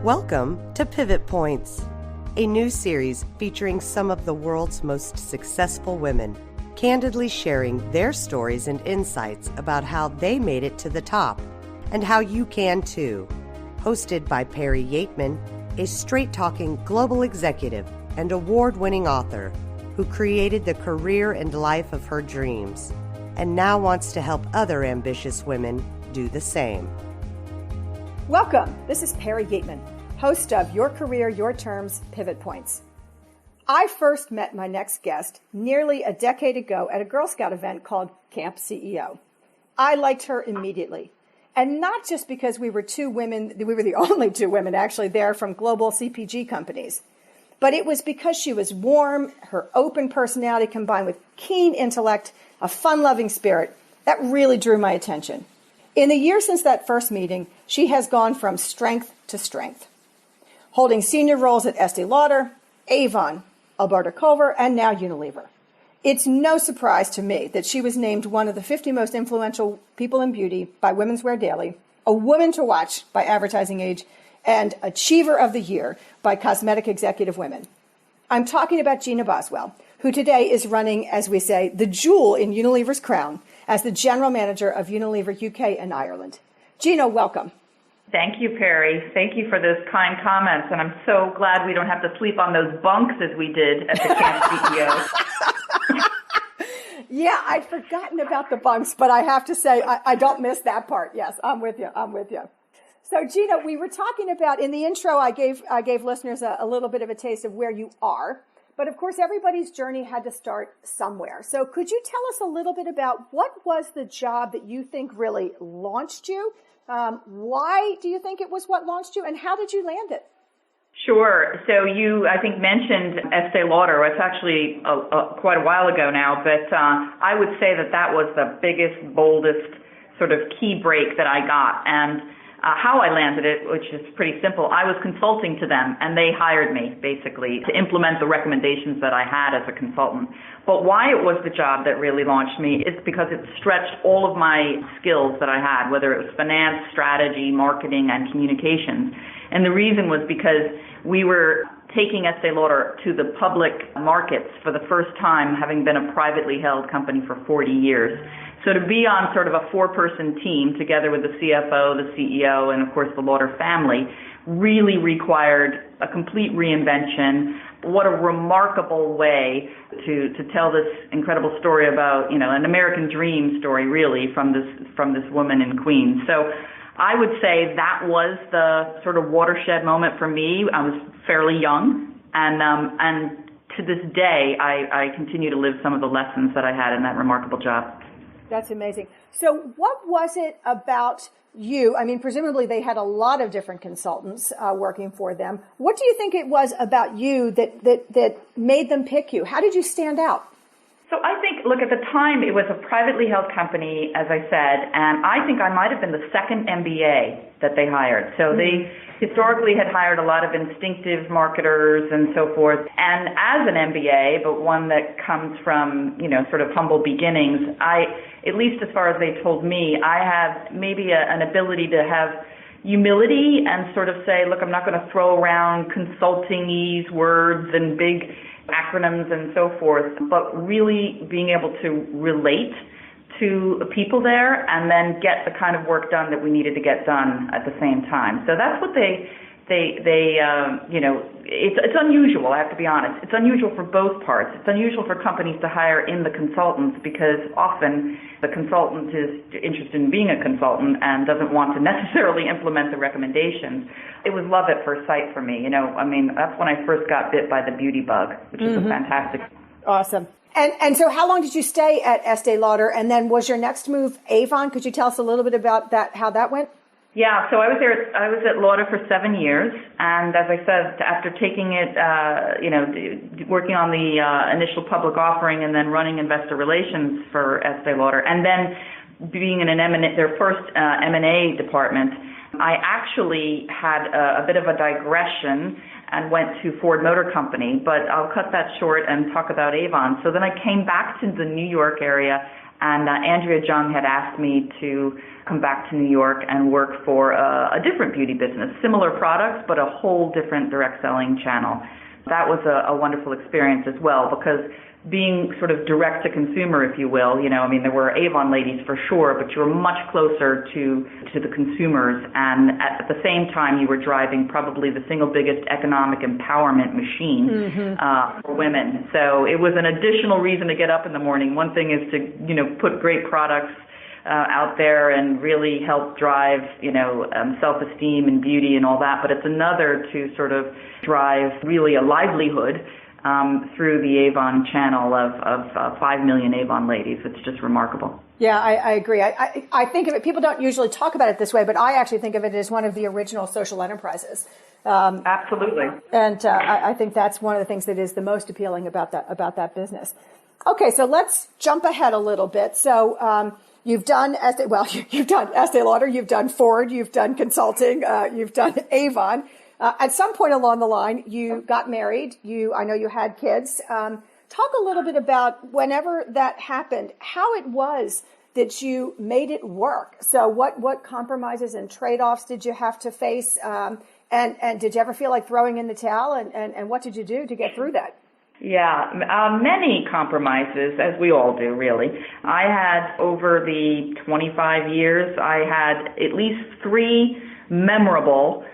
Welcome to Pivot Points, a new series featuring some of the world's most successful women, candidly sharing their stories and insights about how they made it to the top and how you can too. Hosted by Perry Yeatman, a straight-talking global executive and award-winning author who created the career and life of her dreams and now wants to help other ambitious women do the same. Welcome. This is Perry Yeatman, host of Your Career, Your Terms, Pivot Points. I first met my next guest nearly a decade ago at a Girl Scout event called Camp CEO. I liked her immediately. And not just because we were two women, we were the only two women actually there from global CPG companies, but it was because she was warm, her open personality combined with keen intellect, a fun-loving spirit, that really drew my attention. In the years since that first meeting, she has gone from strength to strength, holding senior roles at Estee Lauder, Avon, Alberto Culver, and now Unilever. It's no surprise to me that she was named one of the 50 most influential people in beauty by Women's Wear Daily, a woman to watch by Advertising Age, and Achiever of the Year by Cosmetic Executive Women. I'm talking about Gina Boswell, who today is running, as we say, the jewel in Unilever's crown as the general manager of Unilever UK and Ireland. Gina, welcome. Thank you, Perry. Thank you for those kind comments, and I'm so glad we don't have to sleep on those bunks as we did at the Camp CEO. Yeah, I'd forgotten about the bunks, but I have to say I don't miss that part. Yes, I'm with you. So, Gina, we were talking about, in the intro, I gave listeners a little bit of a taste of where you are. But, of course, everybody's journey had to start somewhere. So could you tell us a little bit about what was the job that you think really launched you? Why do you think it was what launched you, and how did you land it? Sure. So you, I think, mentioned Estee Lauder. It's actually quite a while ago now, but I would say that was the biggest, boldest sort of key break that I got. And how I landed it, which is pretty simple, I was consulting to them, and they hired me, basically, to implement the recommendations that I had as a consultant. But why it was the job that really launched me is because it stretched all of my skills that I had, whether it was finance, strategy, marketing, and communications. And the reason was because we were taking Estee Lauder to the public markets for the first time, having been a privately held company for 40 years. So to be on sort of a four-person team together with the CFO, the CEO, and of course the Lauder family really required a complete reinvention. What a remarkable way to tell this incredible story about, an American dream story really from this woman in Queens. So I would say that was the sort of watershed moment for me. I was fairly young, and to this day I continue to live some of the lessons that I had in that remarkable job. That's amazing. So what was it about you? I mean, presumably they had a lot of different consultants working for them. What do you think it was about you that made them pick you? How did you stand out? So I think, look, at the time it was a privately held company, as I said, and I think I might have been the second MBA that they hired. So they historically had hired a lot of instinctive marketers and so forth. And as an MBA, but one that comes from, sort of humble beginnings, at least as far as they told me, I have maybe an ability to have humility and sort of say, look, I'm not going to throw around consulting-ese words and big acronyms and so forth, but really being able to relate to people there and then get the kind of work done that we needed to get done at the same time. So that's what it's unusual, I have to be honest. It's unusual for both parts. It's unusual for companies to hire in the consultants because often the consultant is interested in being a consultant and doesn't want to necessarily implement the recommendations. It was love at first sight for me. That's when I first got bit by the beauty bug, which is a fantastic. Awesome. And so how long did you stay at Estee Lauder? And then was your next move Avon? Could you tell us a little bit about that, how that went? Yeah, so I was at Lauder for 7 years, and as I said, after taking it, working on the initial public offering and then running investor relations for Estee Lauder, and then being in their first M&A department, I actually had a bit of a digression and went to Ford Motor Company, but I'll cut that short and talk about Avon. So then I came back to the New York area And Andrea Jung had asked me to come back to New York and work for a different beauty business, similar products, but a whole different direct selling channel. That was a wonderful experience as well, because being sort of direct to consumer, if you will, there were Avon ladies for sure, but you were much closer to the consumers, and at the same time you were driving probably the single biggest economic empowerment machine for women. So it was an additional reason to get up in the morning. One thing is to, put great products out there and really help drive, self-esteem and beauty and all that, but it's another to sort of drive really a livelihood through the Avon channel of 5 million Avon ladies. It's just remarkable. Yeah, I agree. I think of it, people don't usually talk about it this way, but I actually think of it as one of the original social enterprises. Absolutely. And I think that's one of the things that is the most appealing about that business. Okay, so let's jump ahead a little bit. So you've done you've done Estee Lauder, you've done Ford, you've done consulting, you've done Avon. At some point along the line, you got married. I know you had kids. Talk a little bit about whenever that happened, how it was that you made it work. So what compromises and trade-offs did you have to face? And did you ever feel like throwing in the towel? And what did you do to get through that? Yeah, many compromises, as we all do, really. I had, over the 25 years, I had at least 3 memorable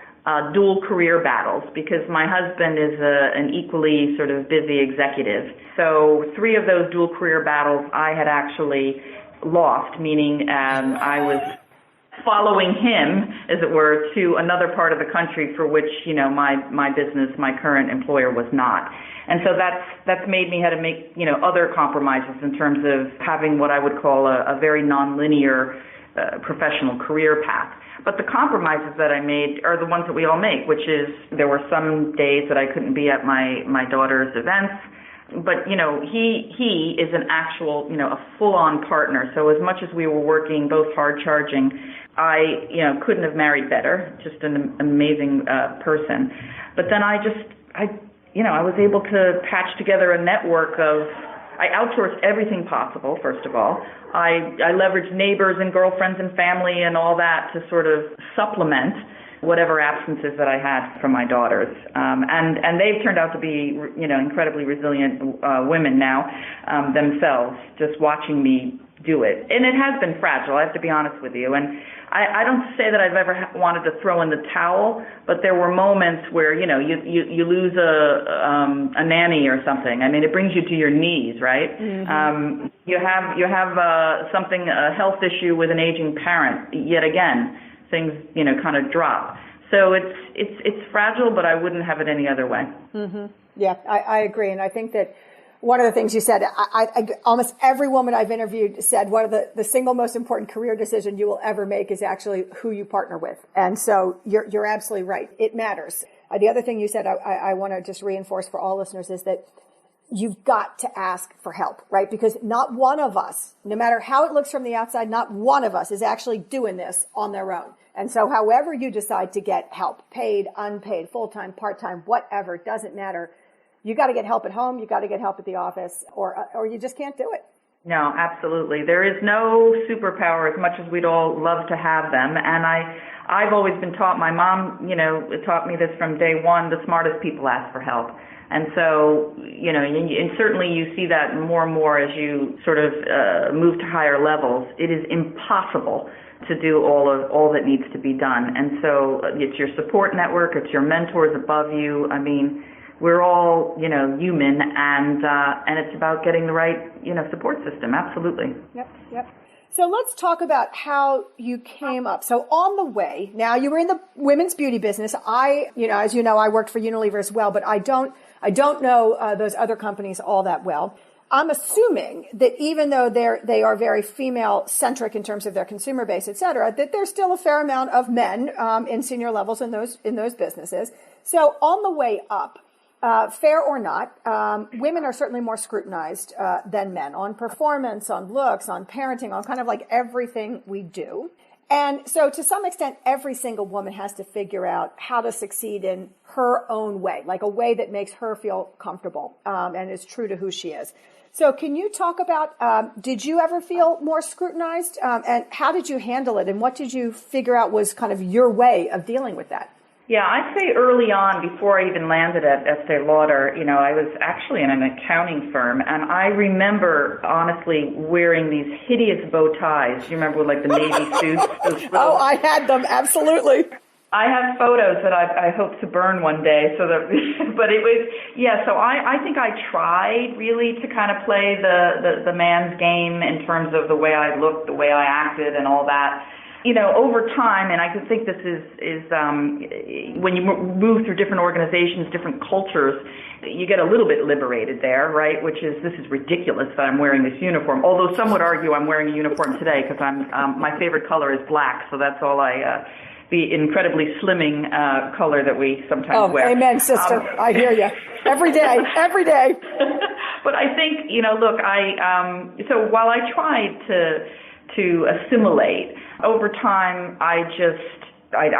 dual career battles, because my husband is an equally sort of busy executive. So 3 of those dual career battles I had actually lost, meaning I was following him, as it were, to another part of the country for which, my business, my current employer was not. And so that's made me have to make, other compromises in terms of having what I would call a very nonlinear professional career path. But the compromises that I made are the ones that we all make, which is there were some days that I couldn't be at my daughter's events. But, he is an actual, a full-on partner. So as much as we were working, both hard-charging, I, couldn't have married better, just an amazing person. But then I was able to patch together a network I outsourced everything possible, first of all. I leveraged neighbors and girlfriends and family and all that to sort of supplement whatever absences that I had from my daughters. And they've turned out to be, incredibly resilient women now themselves, just watching me do it. And it has been fragile, I have to be honest with you. And I don't say that I've ever wanted to throw in the towel, but there were moments where, you lose a nanny or something. I mean, it brings you to your knees, right? Mm-hmm. You have a health issue with an aging parent. Yet again, things, kind of drop. So it's fragile, but I wouldn't have it any other way. Mm-hmm. Yeah, I agree. And I think that one of the things you said, I almost every woman I've interviewed said one of the single most important career decision you will ever make is actually who you partner with. And so you're absolutely right. It matters. The other thing you said I want to just reinforce for all listeners is that you've got to ask for help, right? Because not one of us, no matter how it looks from the outside, not one of us is actually doing this on their own. And so however you decide to get help, paid, unpaid, full-time, part-time, whatever, it doesn't matter. You got to get help at home. You got to get help at the office, or you just can't do it. No, absolutely. There is no superpower, as much as we'd all love to have them. And I've always been taught, my mom, taught me this from day one, the smartest people ask for help. And so, and certainly you see that more and more as you sort of move to higher levels. It is impossible to do all that needs to be done. And so it's your support network, it's your mentors above you. I mean, we're all, human, and it's about getting the right, support system. Absolutely. Yep. So let's talk about how you came up. So on the way, now you were in the women's beauty business. As you know, I worked for Unilever as well, but I don't know those other companies all that well. I'm assuming that even though they are very female-centric in terms of their consumer base, et cetera, that there's still a fair amount of men in senior levels in those businesses. So on the way up, fair or not, women are certainly more scrutinized than men on performance, on looks, on parenting, on kind of like everything we do. And so to some extent, every single woman has to figure out how to succeed in her own way, like a way that makes her feel comfortable and is true to who she is. So can you talk about, did you ever feel more scrutinized? And how did you handle it? And what did you figure out was kind of your way of dealing with that? Yeah, I'd say early on, before I even landed at Estee Lauder, I was actually in an accounting firm, and I remember, honestly, wearing these hideous bow ties. Do you remember, like, the Navy suits? Oh, I had them, absolutely. I have photos that I hope to burn one day, but it was, so I think I tried really to kind of play the man's game in terms of the way I looked, the way I acted, and all that. Over time, and I could think this is when you move through different organizations, different cultures, you get a little bit liberated there, right? This is ridiculous that I'm wearing this uniform. Although some would argue I'm wearing a uniform today because my favorite color is black, so that's all the incredibly slimming color that we sometimes wear. Oh, amen, sister. I hear you. Every day. But I think, look, so while I tried to assimilate, over time, I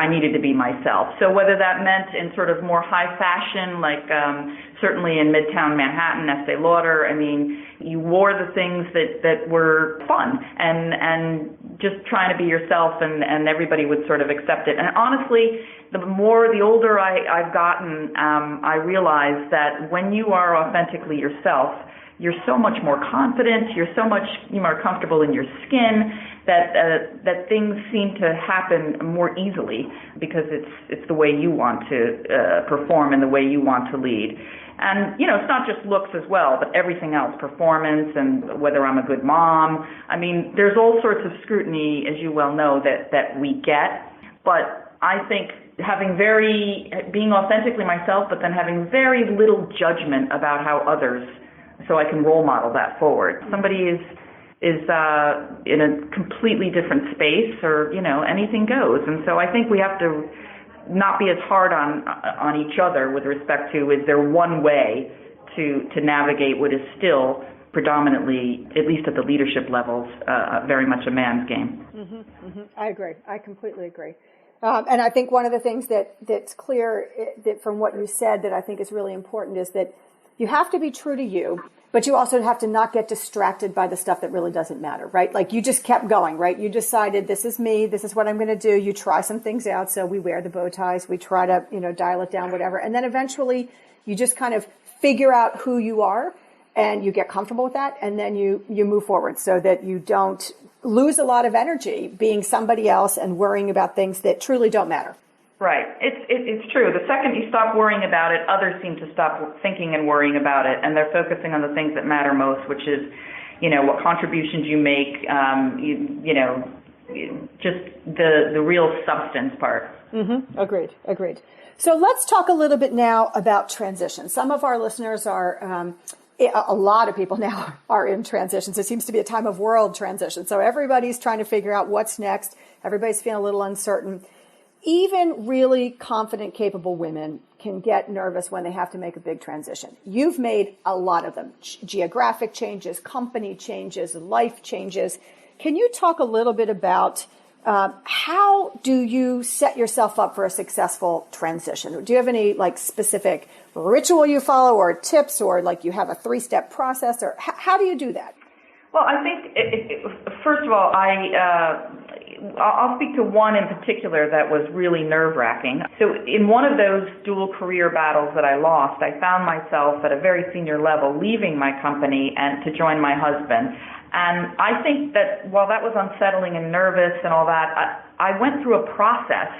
needed to be myself. So whether that meant in sort of more high fashion, like certainly in Midtown Manhattan, Estee Lauder, you wore the things that were fun and just trying to be yourself, and everybody would sort of accept it. And honestly, the older I've gotten, I realized that when you are authentically yourself, you're so much more confident, you're so much more comfortable in your skin, that things seem to happen more easily because it's the way you want to perform and the way you want to lead. And, it's not just looks as well, but everything else, performance and whether I'm a good mom. There's all sorts of scrutiny, as you well know, that we get. But I think being authentically myself, but then having very little judgment about how others, so I can role model that forward. Somebody is in a completely different space, or anything goes, and so I think we have to not be as hard on each other with respect to, is there one way to navigate what is still predominantly, at least at the leadership levels, very much a man's game. Mm-hmm, mm-hmm. I agree. I completely agree. And I think one of the things that's clear that from what you said that I think is really important is that you have to be true to you, but you also have to not get distracted by the stuff that really doesn't matter, right? Like you just kept going, right? You decided, this is me, this is what I'm going to do. You try some things out. So we wear the bow ties, we try to, dial it down, whatever. And then eventually you just kind of figure out who you are and you get comfortable with that. And then you move forward so that you don't lose a lot of energy being somebody else and worrying about things that truly don't matter. Right. It's true. The second you stop worrying about it, others seem to stop thinking and worrying about it, and they're focusing on the things that matter most, which is, what contributions you make, just the real substance part. Mm-hmm. Agreed. So let's talk a little bit now about transition. Some of our listeners are, a lot of people now are in transitions. It seems to be a time of world transition. So everybody's trying to figure out what's next. Everybody's feeling a little uncertain. Even really confident, capable women can get nervous when they have to make a big transition. You've made a lot of them. Geographic changes, company changes, life changes. Can you talk a little bit about how do you set yourself up for a successful transition? Do you have any specific ritual you follow or tips, or you have a 3-step process, or how do you do that? Well, I think, first of all, I'll speak to one in particular that was really nerve-wracking. So in one of those dual career battles that I lost, I found myself at a very senior level leaving my company and to join my husband. And I think that while that was unsettling and nervous and all that, I went through a process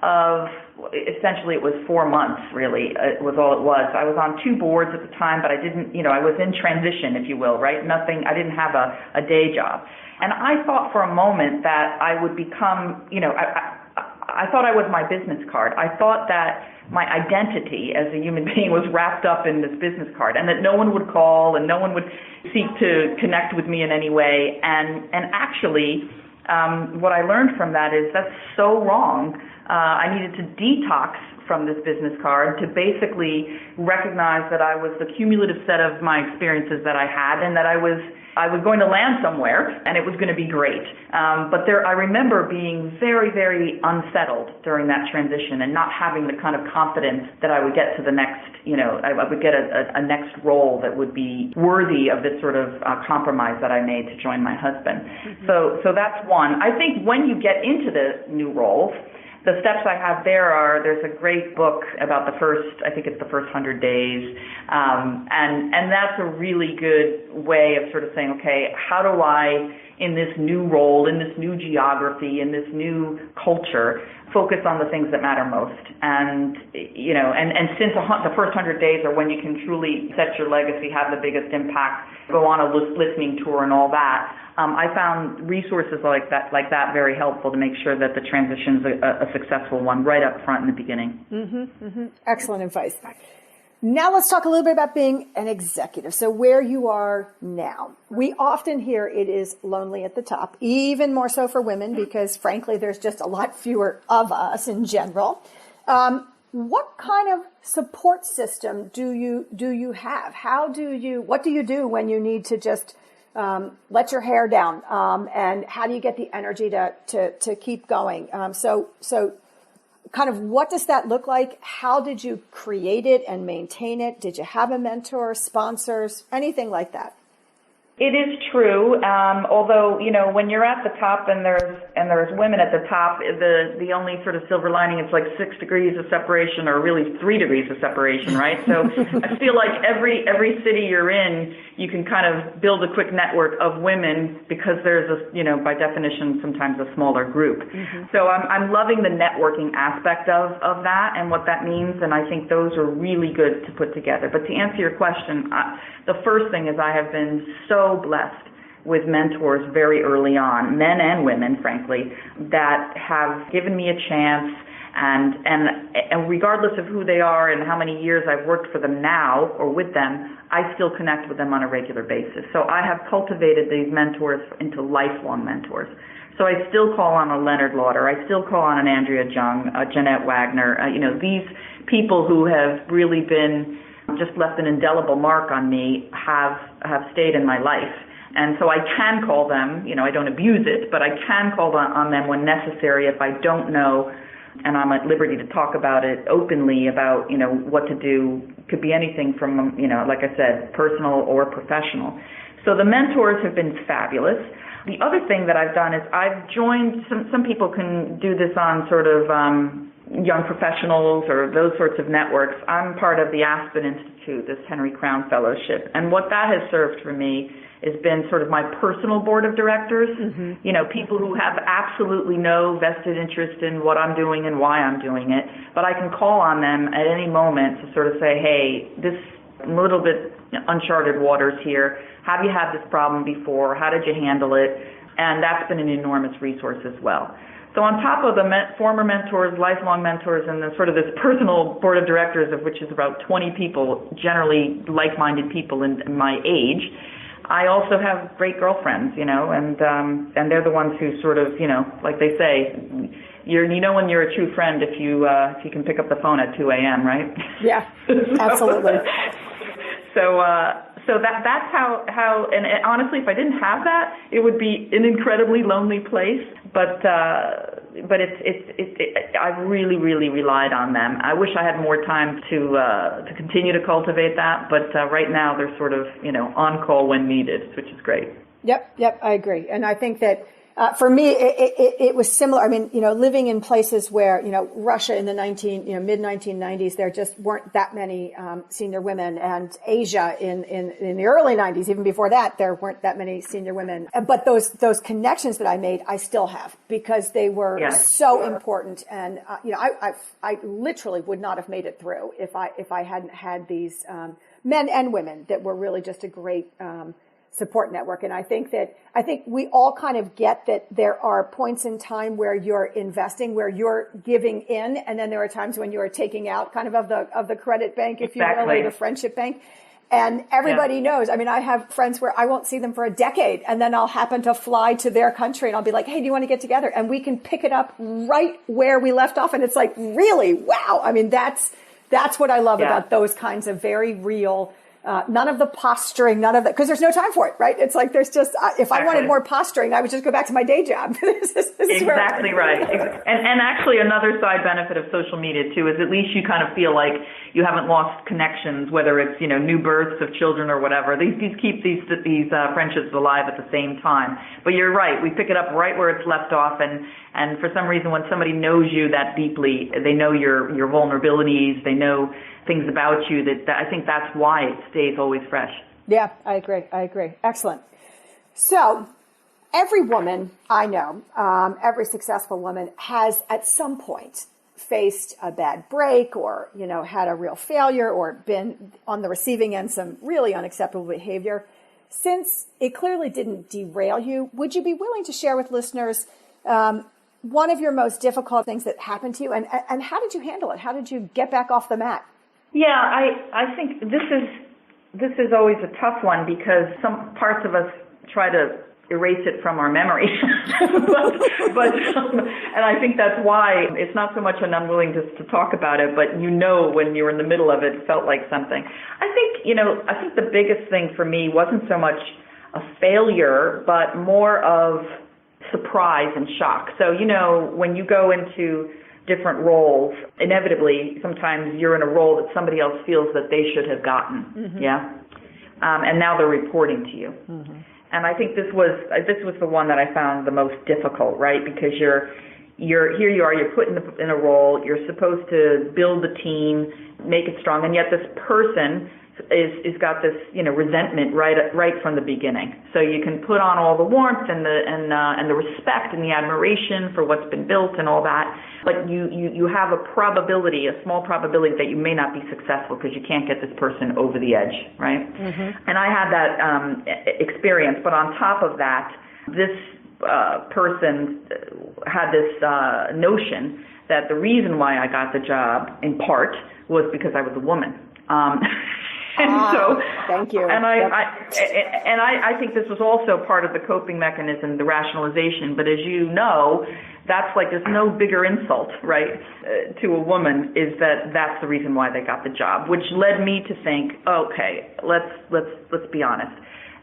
of, essentially it was 4 months really, it was all it was. I was on 2 boards at the time, but I didn't, I was in transition, if you will, right? I didn't have a day job. And I thought for a moment that I would become, I thought I was my business card. I thought that my identity as a human being was wrapped up in this business card, and that no one would call and no one would seek to connect with me in any way. And actually, what I learned from that is that's so wrong. I needed to detox from this business card to basically recognize that I was the cumulative set of my experiences that I had, and that I was going to land somewhere, and it was going to be great. But I remember being very, very unsettled during that transition and not having the kind of confidence that I would get to the next, I would get a next role that would be worthy of this sort of compromise that I made to join my husband. So that's one. I think when you get into the new roles, the steps I have there's a great book about the first 100 days, and that's a really good way of sort of saying, okay, how do I, in this new role, in this new geography, in this new culture, focus on the things that matter most? And, and since the first 100 days are when you can truly set your legacy, have the biggest impact, go on a listening tour and all that, I found resources like that very helpful to make sure that the transition's a successful one right up front in the beginning. Excellent advice. Now let's talk a little bit about being an executive. So where you are now. We often hear it is lonely at the top, even more so for women, because frankly, there's just a lot fewer of us in general. What kind of support system do you have? What do you do when you need to just let your hair down, and how do you get the energy to keep going? So kind of what does that look like? How did you create it and maintain it? Did you have a mentor, sponsors, anything like that? It is true. Although, when you're at the top and there's women at the top, the only sort of silver lining is like 6 degrees of separation, or really 3 degrees of separation, right? So I feel like every city you're in, you can kind of build a quick network of women, because there's by definition, sometimes a smaller group. So I'm loving the networking aspect of that and what that means. And I think those are really good to put together. But to answer your question, the first thing is I have been so blessed with mentors very early on, men and women, frankly, that have given me a chance, and regardless of who they are and how many years I've worked for them now or with them, I still connect with them on a regular basis. So I have cultivated these mentors into lifelong mentors. So I still call on a Leonard Lauder, I still call on an Andrea Jung, a Jeanette Wagner, these people who have really been just left an indelible mark on me have stayed in my life. And so I can call them, I don't abuse it, but I can call on them when necessary if I don't know, and I'm at liberty to talk about it openly about, what to do. Could be anything from, like I said, personal or professional. So the mentors have been fabulous. The other thing that I've done is I've joined, some people can do this on sort of young professionals or those sorts of networks. I'm part of the Aspen Institute, this Henry Crown Fellowship. And what that has served for me has been sort of my personal board of directors, people who have absolutely no vested interest in what I'm doing and why I'm doing it. But I can call on them at any moment to sort of say, hey, this little bit uncharted waters here. Have you had this problem before? How did you handle it? And that's been an enormous resource as well. So on top of the former mentors, lifelong mentors, and the sort of this personal board of directors, of which is about 20 people, generally like-minded people in my age, I also have great girlfriends, and they're the ones who sort of, like they say, you know when you're a true friend if you can pick up the phone at 2 a.m., right? Yeah, absolutely. So that's how and honestly, if I didn't have that, it would be an incredibly lonely place. But I've really, really relied on them. I wish I had more time to continue to cultivate that. But right now, they're sort of on call when needed, which is great. Yep, I agree, and I think that. For me, it was similar. I mean, living in places where, Russia in the mid 1990s, there just weren't that many senior women, and Asia in the early 90s, even before that, there weren't that many senior women. But those connections that I made, I still have, because they were so important. And I literally would not have made it through if I hadn't had these men and women that were really just a great support network. And I think we all kind of get that there are points in time where you're investing, where you're giving in, and then there are times when you are taking out kind of the credit bank, if you will, or the friendship bank. And everybody knows. I mean, I have friends where I won't see them for a decade, and then I'll happen to fly to their country and I'll be like, hey, do you want to get together? And we can pick it up right where we left off. And it's like, really? Wow. I mean, that's what I love about those kinds of very real, none of the posturing, none of that, because there's no time for it, right? It's like there's just, if I wanted more posturing, I would just go back to my day job. This is exactly right. And actually another side benefit of social media too is at least you kind of feel like you haven't lost connections, whether it's, new births of children or whatever. These keep these friendships alive at the same time. But you're right. We pick it up right where it's left off. And for some reason, when somebody knows you that deeply, they know your vulnerabilities, they know things about you, that I think that's why it stays always fresh. Yeah, I agree. Excellent. So every woman I know, every successful woman has at some point faced a bad break or, had a real failure or been on the receiving end some really unacceptable behavior. Since it clearly didn't derail you, would you be willing to share with listeners one of your most difficult things that happened to you, and how did you handle it? How did you get back off the mat? Yeah, I think this is always a tough one because some parts of us try to erase it from our memory. but and I think that's why it's not so much an unwillingness to talk about it, but when you're in the middle of it felt like something. I think the biggest thing for me wasn't so much a failure, but more of surprise and shock. So, when you go into different roles, inevitably, sometimes you're in a role that somebody else feels that they should have gotten. Mm-hmm. Yeah. And now they're reporting to you. Mm-hmm. And I think this was the one that I found the most difficult, right? Because here you are, you're put in a role, you're supposed to build the team, make it strong, and yet this person is got this, resentment right from the beginning. So you can put on all the warmth and the respect and the admiration for what's been built and all that, but you have a small probability that you may not be successful because you can't get this person over the edge, right? Mm-hmm. And I had that experience, but on top of that, this person had this notion that the reason why I got the job, in part, was because I was a woman. Thank you. And I think this was also part of the coping mechanism, the rationalization. But as you know, that's like there's no bigger insult, right, to a woman is that's the reason why they got the job, which led me to think, okay, let's be honest.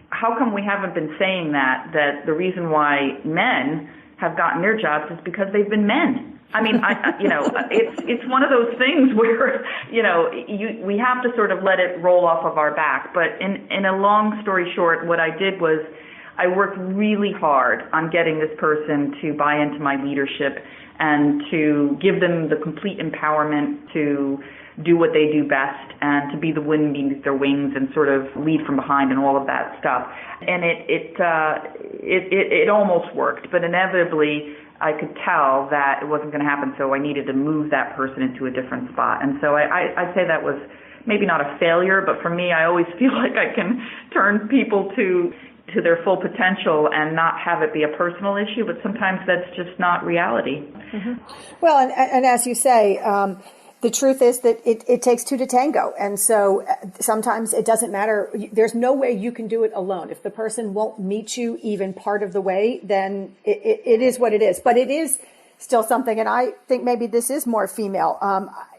How come we haven't been saying that the reason why men have gotten their jobs is because they've been men? I mean, it's one of those things where, we have to sort of let it roll off of our back. But in a long story short, what I did was I worked really hard on getting this person to buy into my leadership and to give them the complete empowerment to do what they do best and to be the wind beneath their wings and sort of lead from behind and all of that stuff. And it almost worked, but inevitably I could tell that it wasn't going to happen, so I needed to move that person into a different spot. And so I'd say that was maybe not a failure, but for me, I always feel like I can turn people to their full potential and not have it be a personal issue, but sometimes that's just not reality. Mm-hmm. Well, and as you say, the truth is that it takes two to tango. And so sometimes it doesn't matter. There's no way you can do it alone. If the person won't meet you even part of the way, then it is what it is. But it is still something, and I think maybe this is more female,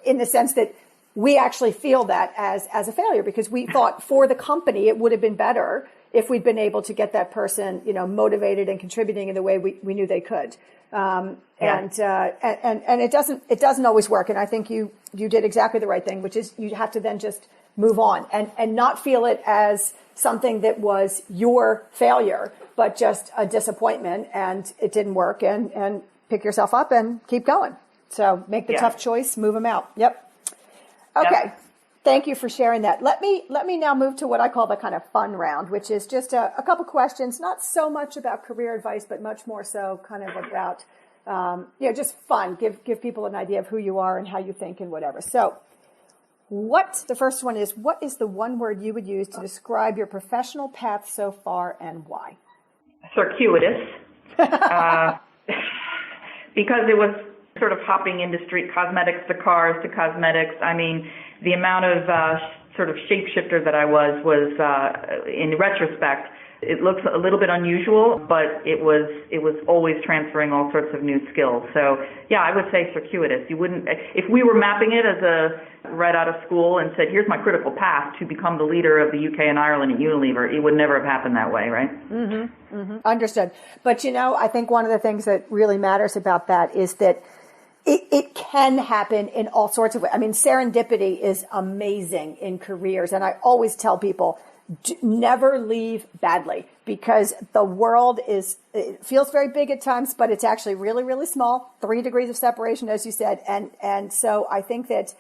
in the sense that we actually feel that as a failure because we thought for the company it would have been better if we'd been able to get that person, motivated and contributing in the way we knew they could. And it doesn't always work. And I think you did exactly the right thing, which is you have to then just move on and not feel it as something that was your failure, but just a disappointment and it didn't work and pick yourself up and keep going. So make the tough choice, move them out. Yep. Okay. Yep. Thank you for sharing that. Let me now move to what I call the kind of fun round, which is just a couple questions, not so much about career advice, but much more so kind of about, just fun. Give people an idea of who you are and how you think and whatever. So the first one is, what is the one word you would use to describe your professional path so far and why? Circuitous. Because it was sort of hopping industry, cosmetics to cars to cosmetics. I mean, the amount of sort of shapeshifter that I was in retrospect, it looks a little bit unusual, but it was always transferring all sorts of new skills. So yeah, I would say circuitous. You wouldn't, if we were mapping it as right out of school and said, here's my critical path to become the leader of the UK and Ireland at Unilever, it would never have happened that way, right? Mm-hmm, mm-hmm. Understood. But I think one of the things that really matters about that is that it can happen in all sorts of ways. I mean, serendipity is amazing in careers. And I always tell people, never leave badly, because the world it feels very big at times, but it's actually really, really small, 3 degrees of separation, as you said. And so I think that,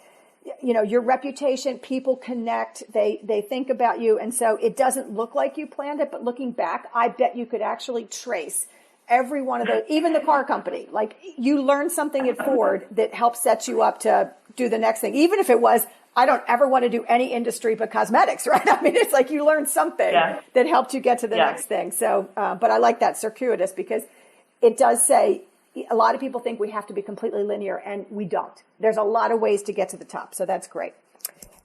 your reputation, people connect, they think about you. And so it doesn't look like you planned it, but looking back, I bet you could actually trace every one of those, even the car company. Like, you learn something at Ford that helps set you up to do the next thing, even if it was, I don't ever want to do any industry but cosmetics, right? I mean, it's like you learned something that helped you get to the next thing. So, but I like that circuitous, because it does say, a lot of people think we have to be completely linear, and we don't. There's a lot of ways to get to the top. So that's great.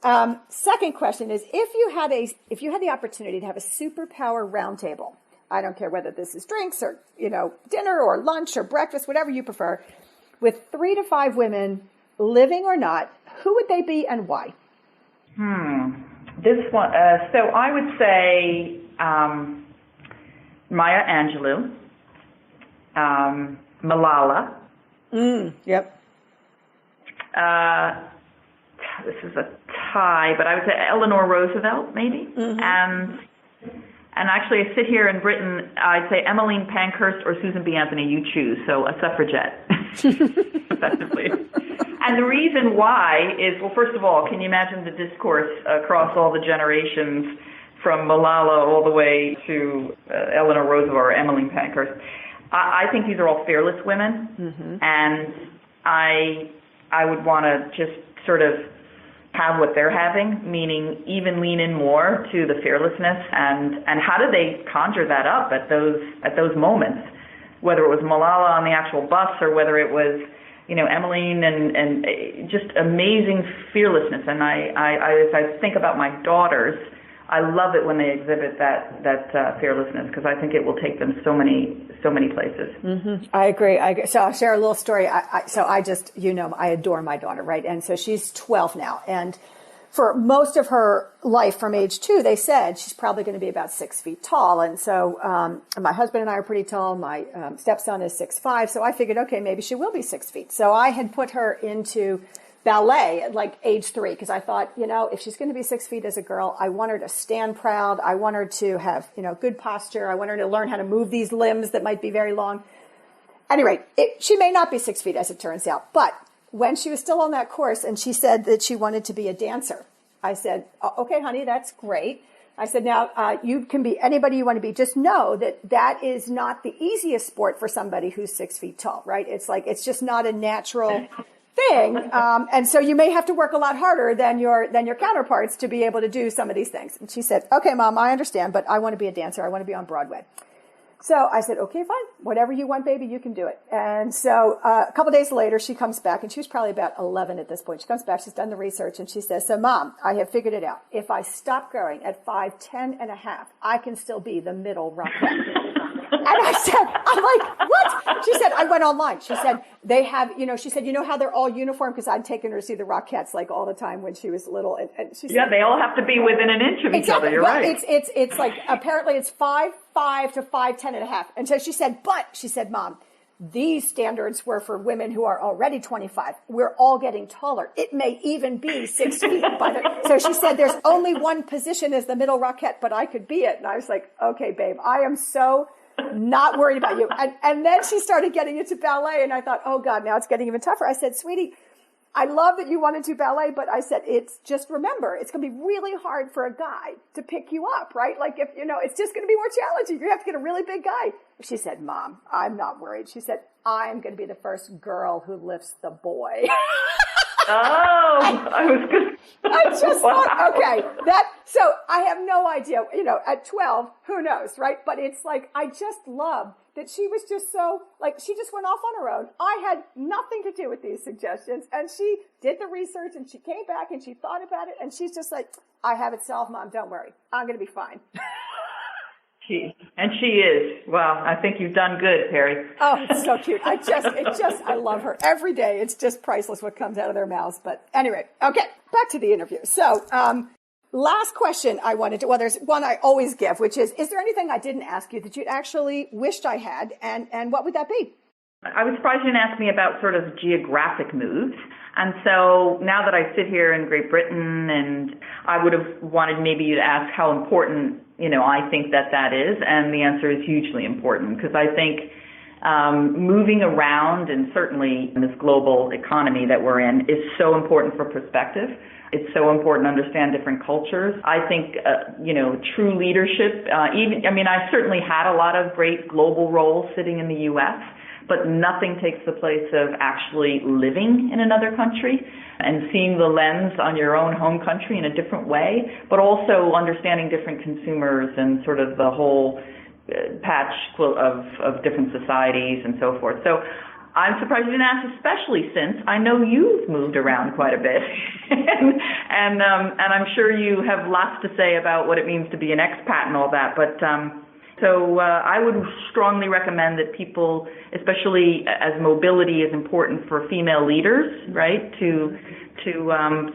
Second question is, if you had the opportunity to have a superpower roundtable, I don't care whether this is drinks or, dinner or lunch or breakfast, whatever you prefer, with 3 to 5 women, living or not, who would they be and why? This one, so I would say Maya Angelou, Malala. Yep. This is a tie, but I would say Eleanor Roosevelt, maybe. Mm-hmm. And actually, I sit here in Britain, I'd say Emmeline Pankhurst or Susan B. Anthony, you choose. So a suffragette, effectively. And the reason why is, well, first of all, can you imagine the discourse across all the generations, from Malala all the way to Eleanor Roosevelt or Emmeline Pankhurst? I think these are all fearless women, and I would want to just sort of have what they're having, meaning even lean in more to the fearlessness, and how do they conjure that up at those moments, whether it was Malala on the actual bus or whether it was Emmeline and just amazing fearlessness. And as I think about my daughters, I love it when they exhibit that fearlessness, because I think it will take them so many places. Mm-hmm. I agree. So I'll share a little story. I just, I adore my daughter, right? And so she's 12 now. And for most of her life from age 2, they said she's probably going to be about 6 feet tall. And so my husband and I are pretty tall. My stepson is 6'5". So I figured, okay, maybe she will be 6 feet. So I had put her into ballet at like age 3, because I thought, if she's going to be 6 feet as a girl, I want her to stand proud. I want her to have, good posture. I want her to learn how to move these limbs that might be very long. Anyway, she may not be 6 feet, as it turns out. But when she was still on that course and she said that she wanted to be a dancer, I said, okay, honey, that's great. I said, now you can be anybody you want to be. Just know that is not the easiest sport for somebody who's 6 feet tall, right? It's like, it's just not a natural thing. And so you may have to work a lot harder than your counterparts to be able to do some of these things. And she said, okay, Mom, I understand, but I want to be a dancer. I want to be on Broadway. So I said, okay, fine. Whatever you want, baby, you can do it. And so a couple days later, she comes back, and she was probably about 11 at this point. She comes back, she's done the research, and she says, so Mom, I have figured it out. If I stop growing at 5'10" and a half, I can still be the middle rocket. And I said, I'm like, what? She said, I went online. She said, they have, she said, how they're all uniform, because I'd taken her to see the Rockettes like all the time when she was little. And she said, they all have to be within an inch of each other. You're right. It's like, apparently it's 5'5" to 5'10" and a half. And so she said, Mom, these standards were for women who are already 25. We're all getting taller. It may even be 6 feet. So she said, there's only one position as the middle rocket, but I could be it. And I was like, okay, babe, I am so not worried about you. And then she started getting into ballet, and I thought, oh God, now it's getting even tougher. I said, sweetie, I love that you want to do ballet, but I said, remember, it's going to be really hard for a guy to pick you up, right? Like if, it's just going to be more challenging. You have to get a really big guy. She said, Mom, I'm not worried. She said, I'm going to be the first girl who lifts the boy. Oh, I was good. I just thought, okay, so I have no idea, at 12, who knows, right? But it's like, I just love that she was just so, like, she just went off on her own. I had nothing to do with these suggestions, and she did the research, and she came back, and she thought about it, and she's just like, I have it solved, Mom, don't worry. I'm going to be fine. And she is. Well, I think you've done good, Perry. Oh, it's so cute. I love her. Every day, it's just priceless what comes out of their mouths. But anyway, okay, back to the interview. So, last question I wanted to, well, there's one I always give, which is there anything I didn't ask you that you'd actually wished I had, and what would that be? I was surprised you didn't ask me about sort of geographic moves. And so now that I sit here in Great Britain, and I would have wanted maybe you to ask how important, I think that is. And the answer is hugely important, because I think moving around, and certainly in this global economy that we're in, is so important for perspective. It's so important to understand different cultures. I think, true leadership, I certainly had a lot of great global roles sitting in the U.S., but nothing takes the place of actually living in another country and seeing the lens on your own home country in a different way, but also understanding different consumers and sort of the whole patch of different societies and so forth. So I'm surprised you didn't ask, especially since I know you've moved around quite a bit. and I'm sure you have lots to say about what it means to be an expat and all that. But So I would strongly recommend that people, especially as mobility is important for female leaders, right, to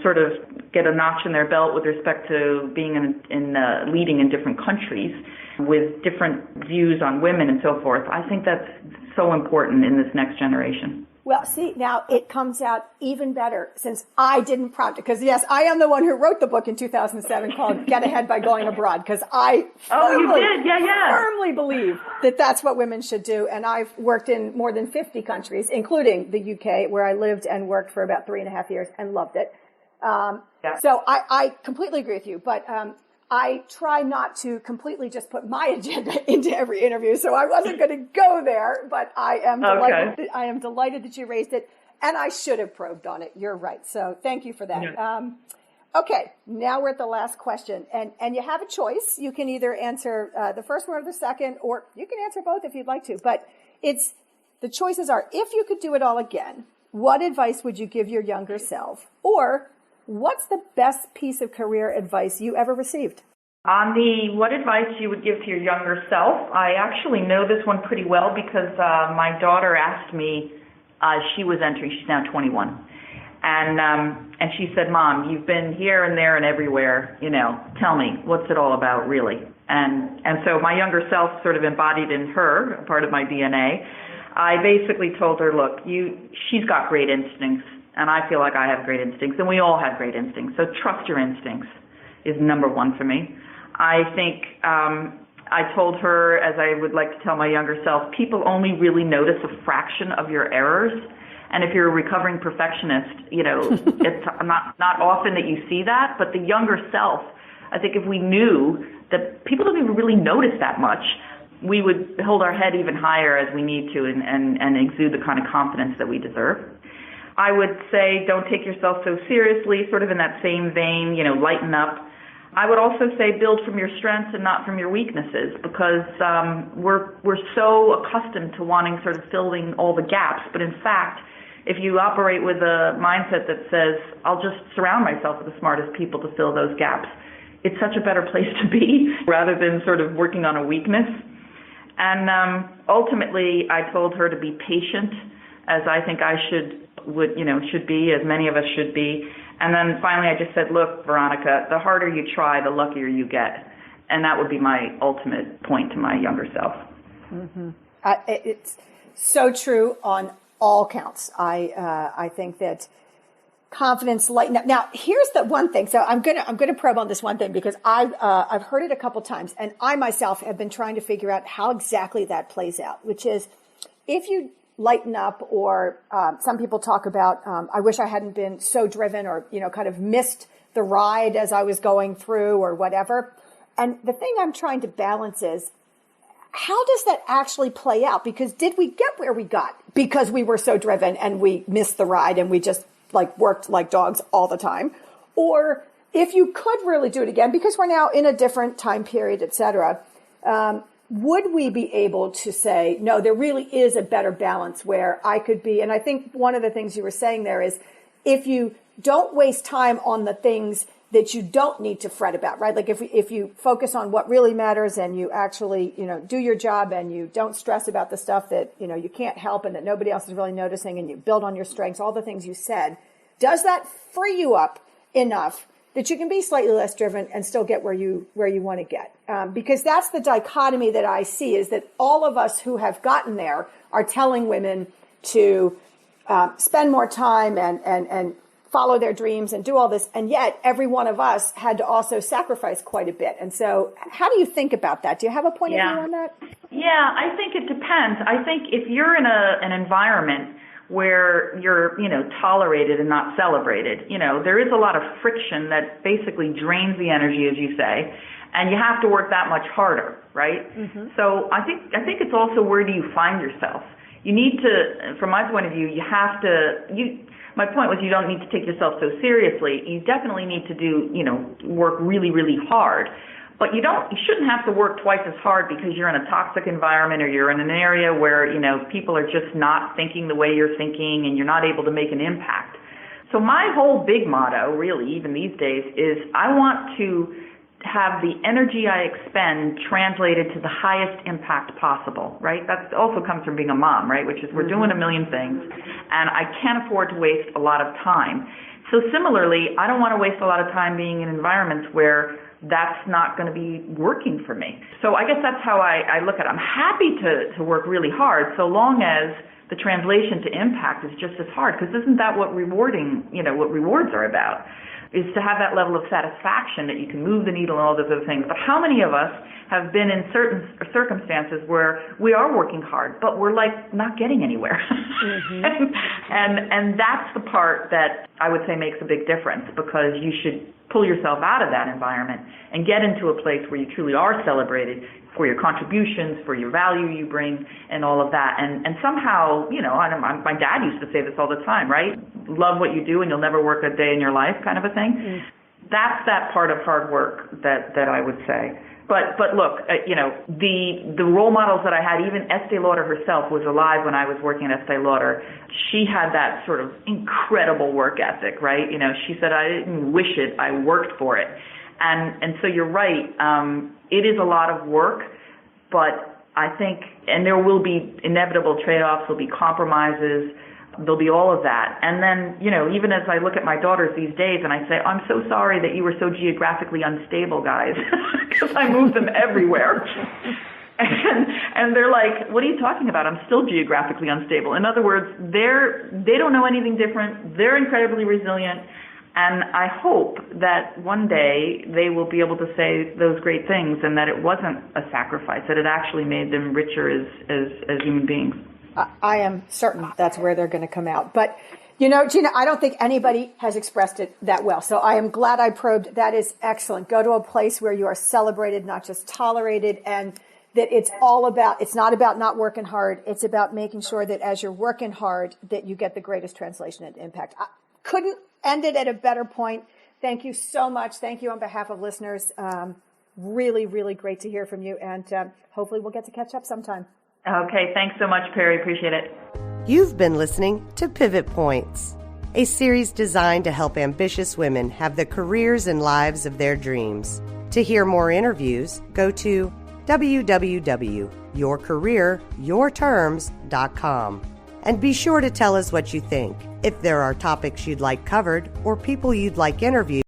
sort of get a notch in their belt with respect to being in leading in different countries with different views on women and so forth. I think that's so important in this next generation. Well, see, now it comes out even better since I didn't prompt it. Because, yes, I am the one who wrote the book in 2007 called Get Ahead by Going Abroad. Because I firmly believe that that's what women should do. And I've worked in more than 50 countries, including the UK, where I lived and worked for about 3.5 years and loved it. So I completely agree with you. But I try not to completely just put my agenda into every interview, so I wasn't going to go there, but I am delighted. I am delighted that you raised it, and I should have probed on it. You're right, so thank you for that. Yeah. Okay, now we're at the last question, and you have a choice. You can either answer the first one or the second, or you can answer both if you'd like to, but the choices are, if you could do it all again, what advice would you give your younger self? Or what's the best piece of career advice you ever received? On the what advice you would give to your younger self, I actually know this one pretty well because my daughter asked me, she was entering, she's now 21, and she said, Mom, you've been here and there and everywhere, tell me, what's it all about really? And so my younger self sort of embodied in her, part of my DNA. I basically told her, look, she's got great instincts. And I feel like I have great instincts, and we all have great instincts. So trust your instincts is number one for me. I think I told her, as I would like to tell my younger self, people only really notice a fraction of your errors. And if you're a recovering perfectionist, it's not often that you see that. But the younger self, I think if we knew that people don't even really notice that much, we would hold our head even higher as we need to and exude the kind of confidence that we deserve. I would say don't take yourself so seriously, sort of in that same vein, lighten up. I would also say build from your strengths and not from your weaknesses, because we're so accustomed to wanting sort of filling all the gaps. But in fact, if you operate with a mindset that says, I'll just surround myself with the smartest people to fill those gaps, it's such a better place to be rather than sort of working on a weakness. And ultimately, I told her to be patient, as I think I should be, as many of us should be. And then finally, I just said, look, Veronica, the harder you try, the luckier you get. And that would be my ultimate point to my younger self. Mm-hmm. It's so true on all counts. I think that confidence, lighten up. Now, here's the one thing. So I'm gonna probe on this one thing because I've heard it a couple times, and I myself have been trying to figure out how exactly that plays out, which is if you lighten up, or some people talk about, I wish I hadn't been so driven, or, kind of missed the ride as I was going through, or whatever. And the thing I'm trying to balance is, how does that actually play out? Because did we get where we got because we were so driven and we missed the ride and we just worked like dogs all the time? Or if you could really do it again, because we're now in a different time period, et cetera, would we be able to say, no, there really is a better balance where I could be, and I think one of the things you were saying there is, if you don't waste time on the things that you don't need to fret about, right? Like if you focus on what really matters and you actually, do your job and you don't stress about the stuff that, you can't help and that nobody else is really noticing, and you build on your strengths, all the things you said, does that free you up enough that you can be slightly less driven and still get where you want to get? Because that's the dichotomy that I see, is that all of us who have gotten there are telling women to spend more time and follow their dreams and do all this, and yet every one of us had to also sacrifice quite a bit. And so how do you think about that? Do you have a point of view on that? Yeah, I think it depends. I think if you're in an environment where you're, tolerated and not celebrated, there is a lot of friction that basically drains the energy, as you say, and you have to work that much harder, right? Mm-hmm. So I think it's also, where do you find yourself? You need to, from my point of view, my point was, you don't need to take yourself so seriously. You definitely need to work really, really hard. But you shouldn't have to work twice as hard because you're in a toxic environment, or you're in an area where, people are just not thinking the way you're thinking and you're not able to make an impact. So my whole big motto, really, even these days, is I want to have the energy I expend translated to the highest impact possible, right? That also comes from being a mom, right? Which is, we're doing a million things, and I can't afford to waste a lot of time. So similarly, I don't want to waste a lot of time being in environments where that's not going to be working for me. So I guess that's how I look at it. I'm happy to work really hard, so long as the translation to impact is just as hard, because isn't that what rewards are about? Is to have that level of satisfaction that you can move the needle and all those other things. But how many of us have been in certain circumstances where we are working hard, but we're not getting anywhere? Mm-hmm. and that's the part that I would say makes a big difference, because you should pull yourself out of that environment and get into a place where you truly are celebrated for your contributions, for your value you bring, and all of that. And somehow, my dad used to say this all the time, right? Love what you do and you'll never work a day in your life, kind of a thing. Mm. That's that part of hard work that I would say. But look, the role models that I had, even Estee Lauder herself was alive when I was working at Estee Lauder. She had that sort of incredible work ethic, right? She said, I didn't wish it, I worked for it. And so you're right, it is a lot of work, but I think, and there will be inevitable trade-offs, there'll be compromises, there'll be all of that. And then, even as I look at my daughters these days and I say, I'm so sorry that you were so geographically unstable, guys, because I moved them everywhere. And they're like, what are you talking about? I'm still geographically unstable. In other words, they don't know anything different. They're incredibly resilient. And I hope that one day they will be able to say those great things, and that it wasn't a sacrifice, that it actually made them richer as human beings. I am certain that's where they're going to come out. But, Gina, I don't think anybody has expressed it that well. So I am glad I probed. That is excellent. Go to a place where you are celebrated, not just tolerated, and that it's not about not working hard. It's about making sure that as you're working hard, that you get the greatest translation and impact. I couldn't end it at a better point. Thank you so much. Thank you on behalf of listeners. Really, really great to hear from you. And hopefully we'll get to catch up sometime. Okay. Thanks so much, Perry. Appreciate it. You've been listening to Pivot Points, a series designed to help ambitious women have the careers and lives of their dreams. To hear more interviews, go to www.yourcareeryourterms.com. And be sure to tell us what you think. If there are topics you'd like covered or people you'd like interviewed,